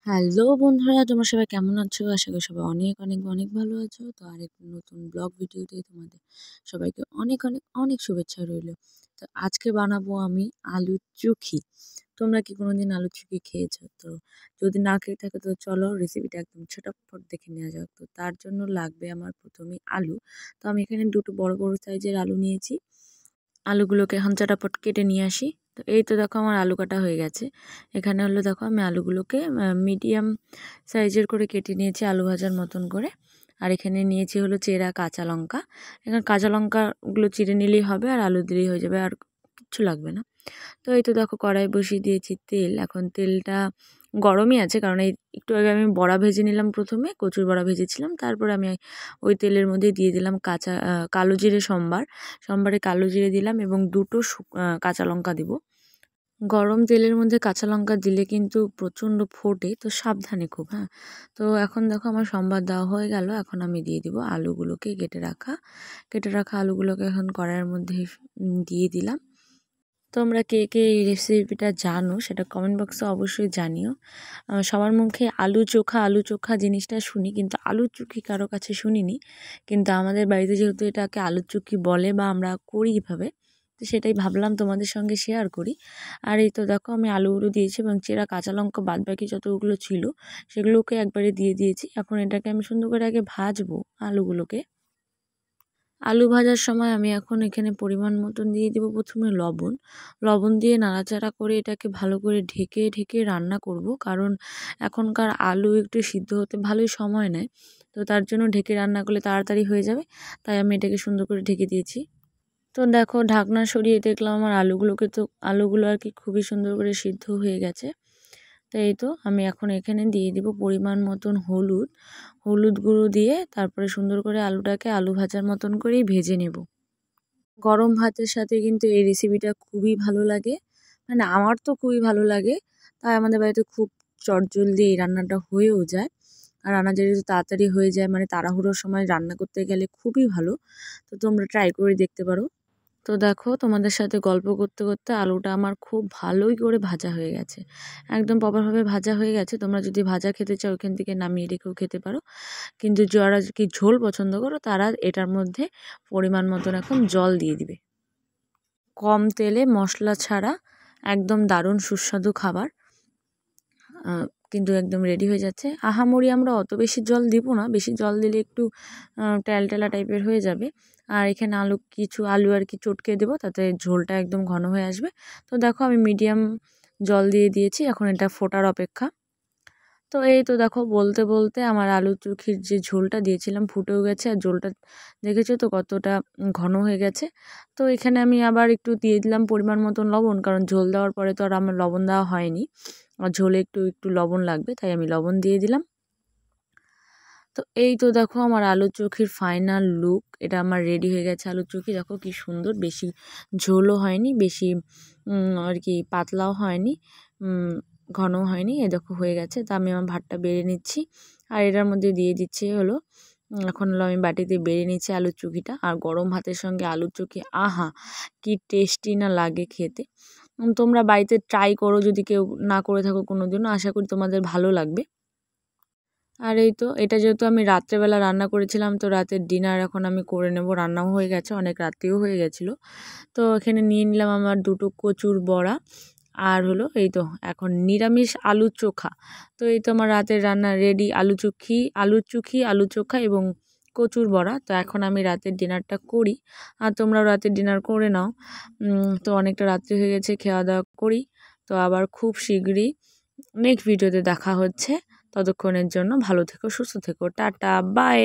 Hello বন্ধুরা, তোমরা সবাই কেমন আছো? আশা করি সবাই অনেক অনেক অনেক ভালো আছো। তো আরেক নতুন ব্লগ ভিডিওতে তোমাদের সবাইকে অনেক অনেক অনেক শুভেচ্ছা রইলো। তো আজকে বানাবো আমি আলুর চুখি। তোমরা কি কোনোদিন আলুর চুখি খেয়েছো? তো যদি না খেয়ে থাকো তো চলো রেসিপিটা একদম ঝটাফট দেখে নেওয়া যাক। তো তার জন্য লাগবে আমার প্রথমেই আলু। তো আমি এখানে দুটো বড় বড় সাইজের আলু নিয়েছি। আলুগুলোকে এখন চটাপট কেটে নিয়ে আসি। তো এই তো দেখো আমার আলু কাটা হয়ে গেছে। এখানে হলো দেখো আমি আলুগুলোকে মিডিয়াম সাইজের করে কেটে নিয়েছি আলু ভাজার মতন করে। আর এখানে নিয়েছি হলো চেরা কাঁচা লঙ্কা। এখানে কাঁচা লঙ্কাগুলো চিড়ে নিলেই হবে, আর আলু দিলেই হয়ে যাবে, আর কিচ্ছু লাগবে না। তো এই তো দেখো কড়াই বসিয়ে দিয়েছি তেল। এখন তেলটা গরমই আছে, কারণ এই একটু আগে আমি বড়া ভেজে নিলাম, প্রথমে কচুর বড়া ভেজেছিলাম, তারপর আমি ওই তেলের মধ্যে দিয়ে দিলাম কালো জিরে সোমবারে কালো জিরে দিলাম এবং দুটো কাঁচা লঙ্কা দিব। গরম তেলের মধ্যে কাঁচা লঙ্কা দিলে কিন্তু প্রচণ্ড ফোটে, তো সাবধানে খুব। হ্যাঁ, তো এখন দেখো আমার সম্বার দেওয়া হয়ে গেল। এখন আমি দিয়ে দিব আলুগুলোকে, কেটে রাখা আলুগুলোকে এখন কড়াইয়ের মধ্যে দিয়ে দিলাম। তোমরা কে কে এই রেসিপিটা জানো সেটা কমেন্ট বক্সে অবশ্যই জানিও। সবার মুখে আলু চোখা জিনিসটা শুনি, কিন্তু আলুর চুখি কারো কাছে শুনিনি। কিন্তু আমাদের বাড়িতে যেহেতু এটাকে আলুর চুখি বলে বা আমরা করি এভাবে, তো সেটাই ভাবলাম তোমাদের সঙ্গে শেয়ার করি। আর এই তো দেখো আমি আলুগুলো দিয়েছি এবং চেরা কাঁচা লঙ্কা বাদবাকি যতগুলো ছিল সেগুলোকে একবারে দিয়ে দিয়েছি। এখন এটাকে আমি সুন্দর করে আগে ভাজবো আলুগুলোকে। আলু ভাজার সময় আমি এখন এখানে পরিমাণ মতন দিয়ে দিব প্রথমে লবণ দিয়ে নাড়াচাড়া করে এটাকে ভালো করে ঢেকে ঢেকে রান্না করব, কারণ এখনকার আলু একটু সিদ্ধ হতে ভালোই সময় নেয়। তো তার জন্য ঢেকে রান্না করলে তাড়াতাড়ি হয়ে যাবে, তাই আমি এটাকে সুন্দর করে ঢেকে দিয়েছি। তো দেখো ঢাকনা সরিয়ে দেখলাম আমার আলুগুলো আর কি খুবই সুন্দর করে সিদ্ধ হয়ে গেছে। তো এই তো আমি এখন এখানে দিয়ে দিব পরিমাণ মতন হলুদ গুঁড়ো দিয়ে তারপরে সুন্দর করে আলুটাকে আলু ভাজার মতন করেই ভেজে নেব। গরম ভাতের সাথে কিন্তু এই রেসিপিটা খুবই ভালো লাগে, মানে আমার তো খুবই ভালো লাগে। তাই আমাদের বাড়িতে খুব চটজলদি এই রান্নাটা হয়েও যায়। আর রান্না যদি তাড়াতাড়ি হয়ে যায়, মানে তাড়াহুড়োর সময় রান্না করতে গেলে খুবই ভালো। তো তোমরা ট্রাই করে দেখতে পারো। তো দেখো তোমাদের সাথে গল্প করতে করতে আলুটা আমার খুব ভালোই করে ভাজা হয়ে গেছে, একদম প্রপারভাবে ভাজা হয়ে গেছে। তোমরা যদি ভাজা খেতে চাও ওখান থেকে নামিয়ে রেখেও খেতে পারো, কিন্তু যারা কি ঝোল পছন্দ করো তারা এটার মধ্যে পরিমাণ মতন এখন জল দিয়ে দিবে। কম তেলে মশলা ছাড়া একদম দারুণ সুস্বাদু খাবার কিন্তু একদম রেডি হয়ে যাচ্ছে। আহামরি আমরা অত বেশি জল দিব না, বেশি জল দিলে একটু টেলা টাইপের হয়ে যাবে। আর এখানে আলু আর কি চটকে দেবো, তাতে ঝোলটা একদম ঘন হয়ে আসবে। তো দেখো আমি মিডিয়াম জল দিয়ে দিয়েছি, এখন এটা ফোটার অপেক্ষা। তো এই তো দেখো বলতে বলতে আমার আলু চুখির যে ঝোলটা দিয়েছিলাম ফুটেও গেছে, আর ঝোলটা দেখেছো তো কতটা ঘন হয়ে গেছে। তো এখানে আমি আবার একটু দিয়ে দিলাম পরিমাণ মতন লবণ, কারণ ঝোল দেওয়ার পরে তো আর আমার লবণ দেওয়া হয়নি, আর ঝোলে একটু একটু লবণ লাগবে, তাই আমি লবণ দিয়ে দিলাম। তো এই তো দেখো আমার আলুর চোখির ফাইনাল লুক, এটা আমার রেডি হয়ে গেছে। আলুর চোখি দেখো কি সুন্দর, বেশি ঝোলও হয়নি, বেশি আর কি পাতলাও হয়নি, ঘনও হয়নি। এ দেখো হয়ে গেছে। তা আমি আমার ভাতটা বেড়ে নিচ্ছি, আর এটার মধ্যে দিয়ে দিচ্ছি হলো এখন হলো আমি বাটিতে বেড়ে নিচ্ছি আলুর চুখিটা। আর গরম ভাতের সঙ্গে আলুর চুখি, আহা কি টেস্টি না লাগে খেতে। তোমরা বাড়িতে ট্রাই করো যদি কেউ না করে থাকো কোনোদিনও, আশা করি তোমাদের ভালো লাগবে। আর এই তো এটা যেহেতু আমি রাত্রেবেলা রান্না করেছিলাম, তো রাতের ডিনার এখন আমি করে নেব। রান্নাও হয়ে গেছে, অনেক রাত্রিও হয়ে গেছিলো। তো এখানে নিয়ে নিলাম আমার দুটো কচুর বড়া, আর হলো এই তো এখন নিরামিষ আলু চোখা। তো এই তো আমার রাতের রান্না রেডি, আলুর চুখি আলু চোখা এবং কচুর বড়া। তো এখন আমি রাতের ডিনারটা করি, আর তোমরাও রাতের ডিনার করে নাও। তো অনেকটা রাত্রি হয়ে গেছে, খাওয়া দাওয়া করি। তো আবার খুব শীঘ্রই নেক্সট ভিডিওতে দেখা হচ্ছে। ততক্ষণের জন্য ভালো থেকো, সুস্থ থেকো, টাটা বাই।